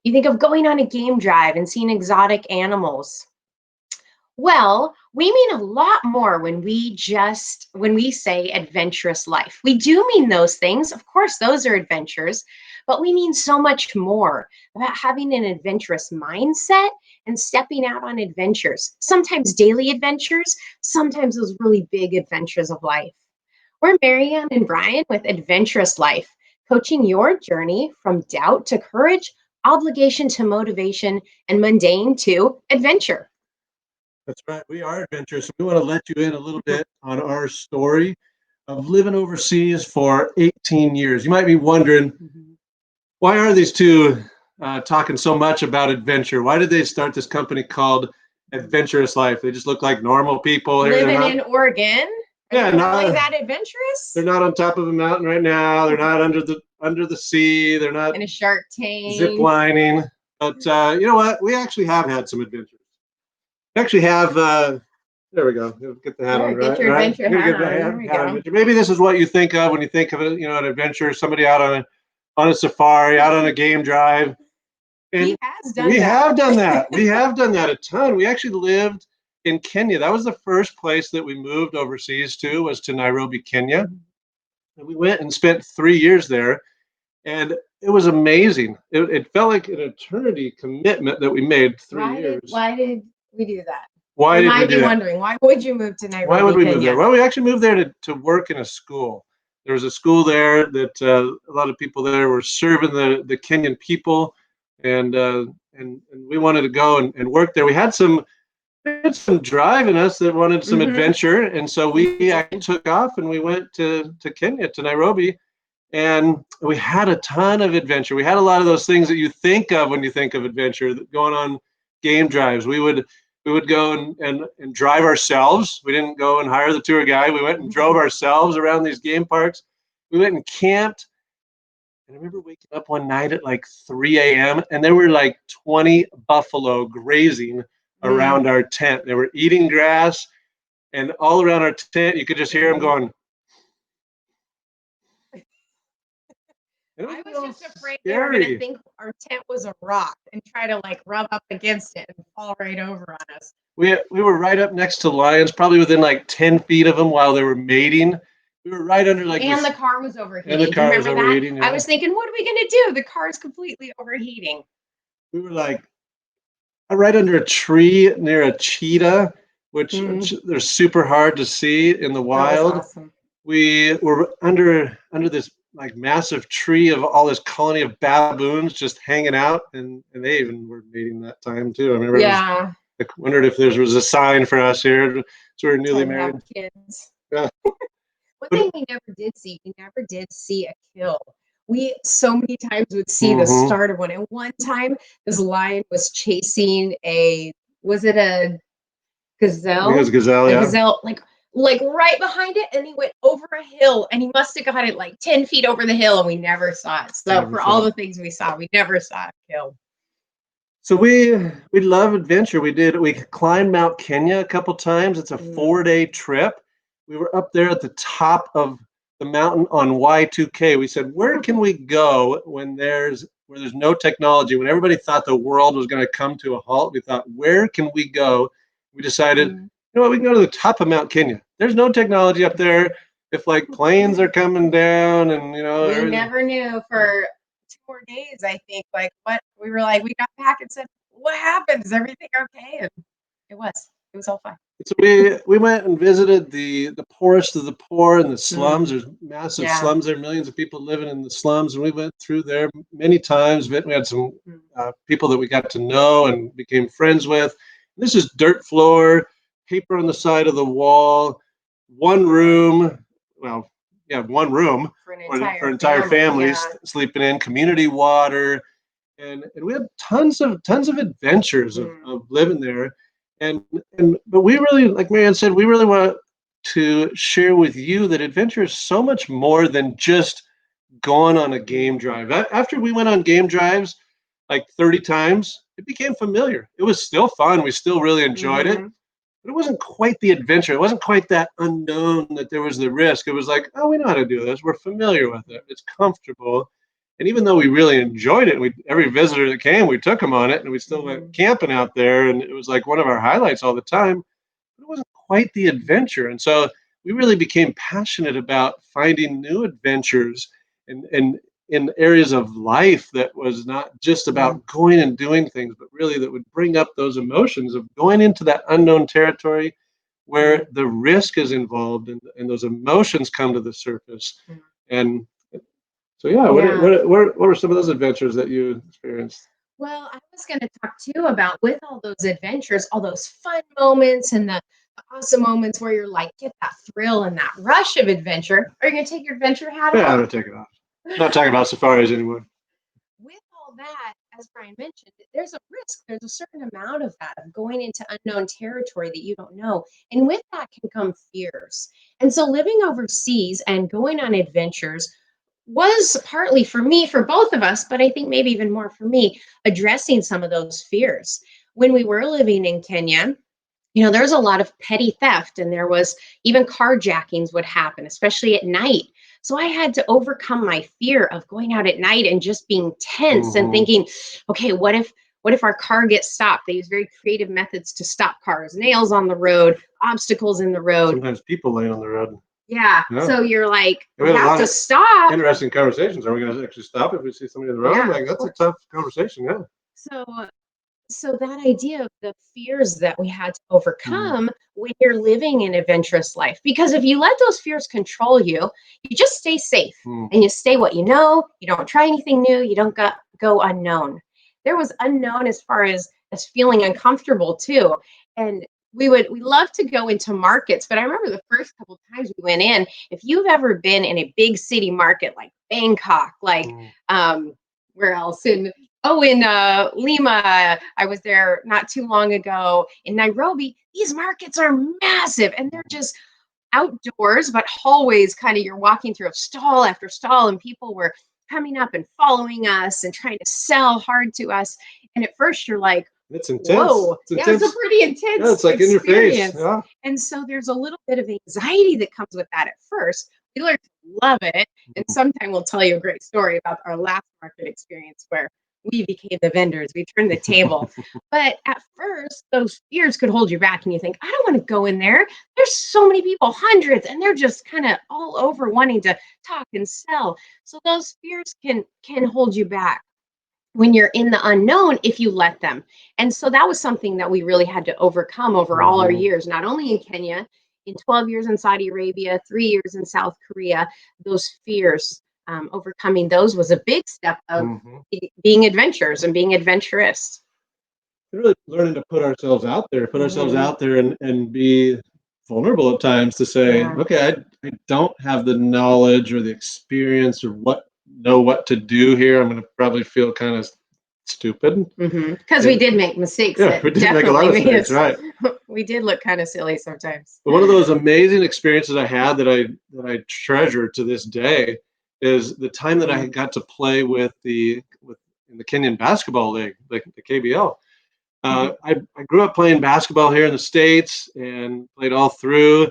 You think of going on a game drive and seeing exotic animals. Well, we mean a lot more when we say adventurous life. We do mean those things. Of course, those are adventures, but we mean so much more about having an adventurous mindset and stepping out on adventures. Sometimes daily adventures, sometimes those really big adventures of life. We're Marianne and Brian with Adventurous Life, coaching your journey from doubt to courage, obligation to motivation, and mundane to adventure. That's right. We are adventurous. We want to let you in a little bit on our story of living overseas for 18 years. You might be wondering, Mhm. why are these two talking so much about adventure? Why did they start this company called Adventurous Life? They just look like normal people here. Living in Oregon, are Yeah, they really not that adventurous? they're not on top of a mountain right now. They're not under the sea. They're not In a Shark zip Tank. lining. But you know what? We actually have had some adventures. We actually have. There we go. Get the hat There, on, get right? your Right. adventure Here, hat get the on. There we hat on. go. Adventure. Maybe this is what you think of when you think of it. An adventure. Somebody out on a safari, out on a game drive. He And has done we that. have done that. We have done that a ton. We actually lived in Kenya. That was the first place that we moved overseas to, was to Nairobi, Kenya. And we went and spent 3 years there. And it was amazing. It felt like an eternity commitment that we made, 3 years. Why did we do that? Why You did we might do be that? wondering, why would you move to Why would Nairobi, we move there? Kenya? Well, we actually moved there to work in a school. There was a school there that a lot of people there were serving the Kenyan people, and we wanted to go and work there. We had some drive in us that wanted some Hmm. adventure, and so we actually took off and we went to Kenya, to Nairobi, and we had a ton of adventure. We had a lot of those things that you think of when you think of adventure, going on game drives. We would go and drive ourselves. We didn't go and hire the tour guide. We went and drove ourselves around these game parks. We went and camped. And I remember waking up one night at like 3 a.m. and there were like 20 buffalo grazing Mm. around our tent. They were eating grass, and all around our tent, you could just hear them going. It was I a was little just afraid they were going to scary. think our tent was a rock and try to like rub up against it and fall right over on us. We were right up next to lions, probably within like 10 feet of them while they were mating. We were right under like And this, the car was and the overheating. Do you car was remember that? overheating. I Yeah, was thinking, what are we going to do? The car is completely overheating. we were like right under a tree near a cheetah, which Mm, they're super hard to see in the that was wild. awesome. We were under this like massive tree of all this colony of baboons just hanging out, and they even were mating that time too. I remember Yeah, I wondered if there was a sign for us here. So we were newly time to have married. kids. Yeah. One But thing we never did see a kill. We so many times would see the mm-hmm. start of one. And one time, this lion was chasing was it a I think it was gazelle? gazelle, A yeah. gazelle, like right behind it, and he went over a hill, and he must have got it like 10 feet over the hill, and we never saw it. So Never for saw all it. the things we saw, we never saw a kill. So we love adventure. We climbed Mount Kenya a couple times. It's a Mm. 4 day trip. We were up there at the top of the mountain on Y2K. We said, where can we go where there's no technology? When everybody thought the world was going to come to a halt, we thought, where can we go? We decided, you know what, we can go to the top of Mount Kenya. There's no technology up there. If like planes are coming down and We everything. never knew for 2 more days, I think. Like, what we were like, we got back and said, what happened? Is everything okay? And it was. It was all fine. So we went and visited the poorest of the poor in the slums. Mm. There's massive Yeah. slums there, millions of people living in the slums, and we went through there many times. We had some Mm. people that we got to know and became friends with. This is dirt floor, paper on the side of the wall, one room. Well, yeah, one room For an for entire entire family. families Yeah. sleeping in. Community water, and we had tons of adventures Mm. of living there, but we really, like Marianne said, we really want to share with you that adventure is so much more than just going on a game drive. After we went on game drives like 30 times, it became familiar. It was still fun. We still really enjoyed it, Mm-hmm. but it wasn't quite the adventure. It wasn't quite that unknown that there was the risk. It was like, oh, we know how to do this. We're familiar with it. It's comfortable. And even though we really enjoyed it, every visitor that came, we took them on it, and we still went Mhm. camping out there, and it was like one of our highlights all the time. But it wasn't quite the adventure, and so we really became passionate about finding new adventures and in areas of life that was not just Mhm. about going and doing things, but really that would bring up those emotions of going into that unknown territory where Mhm. the risk is involved and those emotions come to the surface. Mhm. And so, yeah, Yeah. what were some of those adventures that you experienced? Well, I was going to talk too about with all those adventures, all those fun moments and the awesome moments where you're like, get that thrill and that rush of adventure. Are you going to take your adventure hat Yeah, I'm off? gonna take it off. Not talking about safaris anymore. With all that, as Brian mentioned, there's a risk. There's a certain amount of that, of going into unknown territory that you don't know. And with that can come fears. And so living overseas and going on adventures was partly for me, for both of us, but I think maybe even more for me, addressing some of those fears. When we were living in Kenya, there's a lot of petty theft, and there was even carjackings would happen, especially at night. So I had to overcome my fear of going out at night and just being tense and Hmm. thinking, okay, what if our car gets stopped? They use very creative methods to stop cars, nails on the road, obstacles in the road. Sometimes people laying on the road. Yeah. Yeah. So you're like, And we we had a have lot to of stop. interesting conversations. Are we going to actually stop if we see somebody on the road? Yeah, Like, of that's a course. tough conversation. Yeah. So so that idea of the fears that we had to Mm. overcome when you're living an adventurous life, because if you let those fears control you, you just stay safe Mm. and you stay what you know. You don't try anything new. You don't go unknown. There was unknown as far as feeling uncomfortable too. And we love to go into markets, but I remember the first couple times we went in, if you've ever been in a big city market like Bangkok, like Mm. where else in Lima. I was there not too long ago. In Nairobi, these markets are massive and they're just outdoors, but hallways kind of you're walking through of stall after stall, and people were coming up and following us and trying to sell hard to us. And at first, you're like, It's intense. whoa, It's yeah, it's a intense. pretty Yeah, intense it's like in your face. experience. Yeah. And so there's a little bit of anxiety that comes with that at first. We learned to love it. And Mm. sometime we'll tell you a great story about our last market experience where we became the vendors, we turned the table. But at first, those fears could hold you back, and you think, I don't want to go in there. There's so many people, hundreds, and they're just kind of all over wanting to talk and sell. So those fears can hold you back when you're in the unknown if you let them. And so that was something that we really had to overcome over all our Mhm. years, not only in Kenya, in 12 years in Saudi Arabia, 3 years in South Korea. Those fears, overcoming those was a big step of Mhm. being adventurers and being adventurous. Really learning to put ourselves Hmm. out there and be vulnerable at times to say, Yeah. okay, I don't have the knowledge or the experience or what to do here. I'm going to probably feel kind of stupid. Because we And did make mistakes yeah, that we did make a lot definitely of made mistakes, us, right? we did look kind of silly sometimes. But one of those amazing experiences I had that I treasure to this day is the time that I Mhm. got to play with in the Kenyan Basketball League, like the KBL. Mhm. I grew up playing basketball here in the States and played all through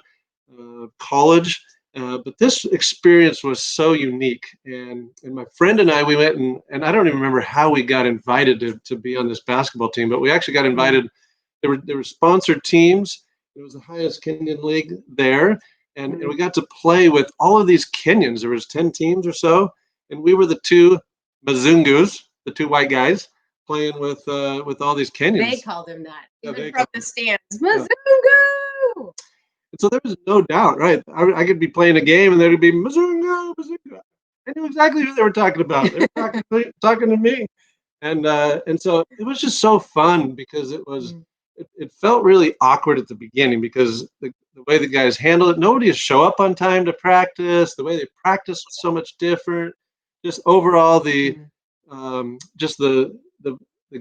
college. But this experience was so unique. And my friend and I, we went and I don't even remember how we got invited to be on this basketball team, but we actually got Mhm. invited. There were sponsored teams. It was the highest Kenyan league there. And we Mhm. got to play with all of these Kenyans. There was 10 teams or so. And we were the two Mazungus, the two white guys, playing with all these They Kenyans. called him that, Yeah, even they from call the them. stands. Yeah. Mazungu! And so there was no doubt, right? I could be playing a game and there would be Mazunga, Mazunga. I knew exactly who they were talking about. They were talking to me, and so it was just so fun because Mhm. it felt really awkward at the beginning because the way the guys handled it, nobody would show up on time to practice. The way they practiced was so much different. Just overall, Mhm. just the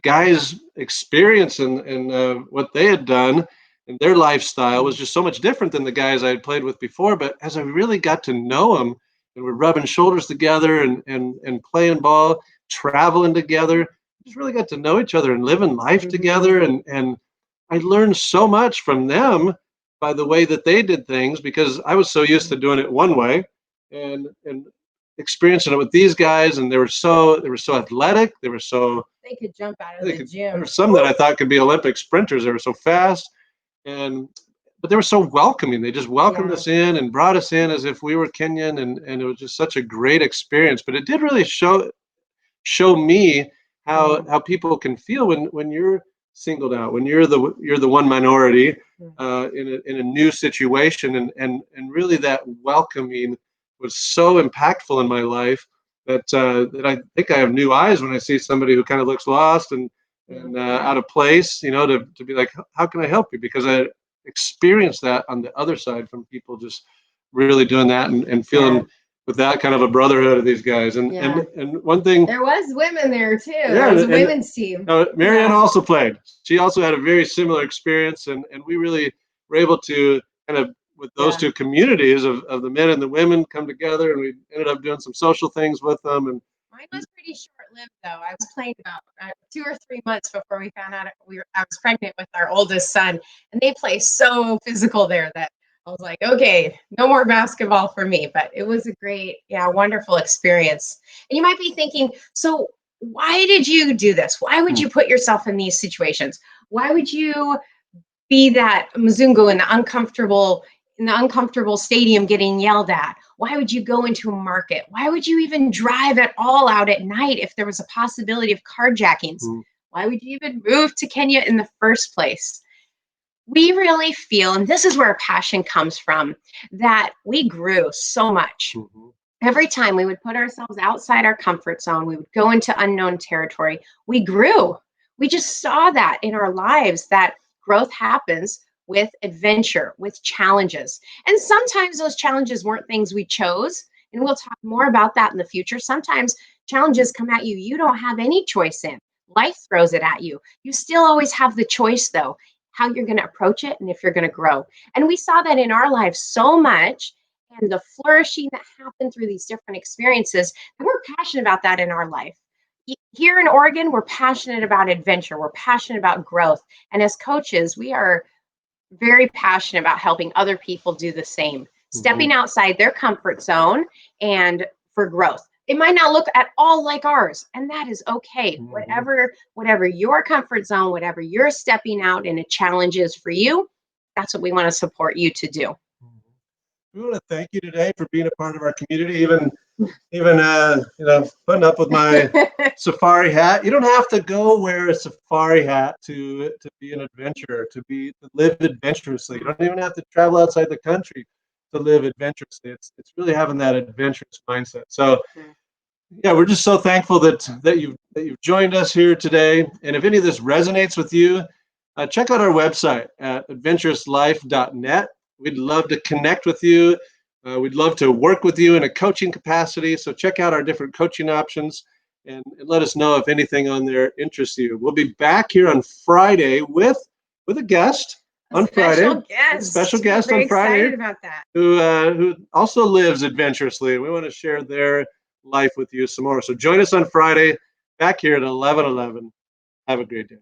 guys' experience and what they had done and their lifestyle was Mhm. just so much different than the guys I had played with before. But as I really got to know them and we're rubbing shoulders together and playing ball, traveling together, just really got to know each other and living life Mhm. together. And I learned so much from them by the way that they did things because I was so used to Mhm. doing it one way. And experiencing it with these guys, and they were so athletic. They could jump out of They the could, there were gym. some that I thought could be Olympic sprinters. They were so fast, and but they were so welcoming. They just welcomed Yeah. us in and brought us in as if we were Kenyan, and it was just such a great experience. But it did really show me how Mm, people can feel when you're singled out, when you're the one minority mm, in a new situation, and really that welcoming was so impactful in my life that I think I have new eyes when I see somebody who kind of looks lost mm. and out of place, to be like, how can I help you? Because I experienced that on the other side from people just really doing that and Yeah. feeling with that kind of a brotherhood of these guys. And Yeah. and and one thing, There was women there too. There yeah, was a and women's team. Marianne Yeah. also played. She also had a very similar experience, and we really were able to kind of, with those Yeah. two communities of the men and the women, come together, and we ended up doing some social things with them. And Mine was pretty short-lived, though. I was playing about 2 or 3 months before we found out I was pregnant with our oldest son, and they play so physical there that I was like, okay, no more basketball for me. But it was a great, yeah, wonderful experience. And you might be thinking, so why did you do this? Why would mm, you put yourself in these situations? Why would you be that Mzungu in the uncomfortable stadium getting yelled at? Why would you go into a market? Why would you even drive at all out at night if there was a possibility of carjackings? mm, Why would you even move to Kenya in the first place? We really feel, and this is where our passion comes from, that we grew so much. mhm, Every time we would put ourselves outside our comfort zone, we would go into unknown territory, we grew. We just saw that in our lives that growth happens with adventure, with challenges. And sometimes those challenges weren't things we chose. And we'll talk more about that in the future. Sometimes challenges come at you, you don't have any choice in. Life throws it at you. You still always have the choice, though, how you're going to approach it and if you're going to grow. And we saw that in our lives so much, and the flourishing that happened through these different experiences. And we're passionate about that in our life. Here in Oregon, we're passionate about adventure, we're passionate about growth. And as coaches, we are very passionate about helping other people do the same, mhm, stepping outside their comfort zone and for growth. It might not look at all like ours, and that is okay. mhm. Whatever your comfort zone, whatever you're stepping out in a challenge is for you, that's what we want to support you to do. We want to thank you today for being a part of our community, even putting up with my safari hat. You don't have to go wear a safari hat to be an adventurer, to live adventurously. You don't even have to travel outside the country to live adventurously. It's really having that adventurous mindset. So yeah, we're just so thankful that you've joined us here today. And if any of this resonates with you, check out our website at adventurouslife.net. We'd love to connect with you. We'd love to work with you in a coaching capacity. So check out our different coaching options and let us know if anything on there interests you. We'll be back here on Friday with a guest A on Friday, special a special guest. We're guest very on Friday excited about that. who also lives adventurously. We want to share their life with you some more. So join us on Friday back here at 11:11. Have a great day.